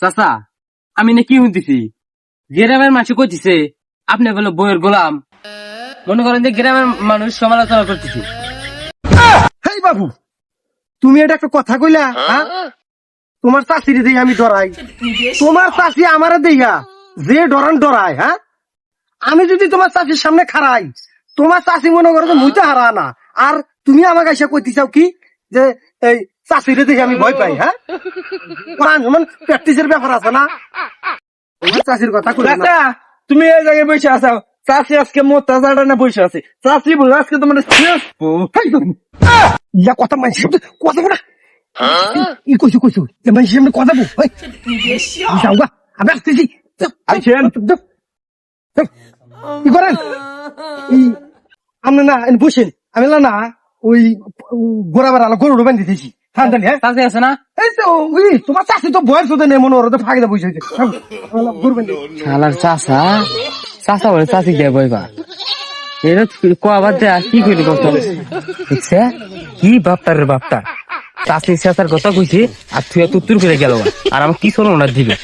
চাচা আমি না কি শুনতেছি গ্রামের মানুষ কইতেছে আপনি বলে বইয়ের গোলাম। মনে করেন যে গ্রামের মানুষ সমালোচনা করতেছে। হেই বাবু, তুমি এটা একটা কথা কইলা? হ্যাঁ, তোমার চাষিরে দিয়ে আমি ডরাই? তোমার চাষি আমারে দিয়া যে ডরান ডরায়। হ্যাঁ, আমি যদি তোমার চাষির সামনে খাড়াই, তোমার চাষি মনে করো যে মুই তো হারা না, আর তুমি আমাকে এসে কইতে চাও কি যে এই চাষিরে দেখে আমি ভয় পাই? হ্যাঁ, যেমন প্র্যাকটিসের ব্যাপার আছে না, তোমার চাষির কথা কই না। তুমি এই জায়গায় বসে আছো, চাষি আজকে মোটা জায়গা না বসে আছে, চাষি বলে আজকে তোমার ইয়া কথা মানছি, কথা বলা ই কইছো কইছো যে মানছি সামনে কথা বল। যাও গা, আমি আসতেছি। কি করেন আপনি? না বসেন, আমি না ওই গোড়া বেড়ালা গরু ডোবেন দিতেছি। ঠান্ডানি। হ্যাঁ, চাচি আছে না? এই তো ওই তোমার চাষি তো বয়স হতে নেই, মনে ওরা তো ফাঁকিতে বসে হয়েছে। শালার চাচা চাচা বলে চাচি দিয়ে বইবা এটা কবার দেয়া কি কইলি কত দেখছে কি বাপটার রে বাপটা চাচি চাচার কথা কইছি আর তুই তুত্তুর করে গেল আর আমার কি শোনো না দিবে।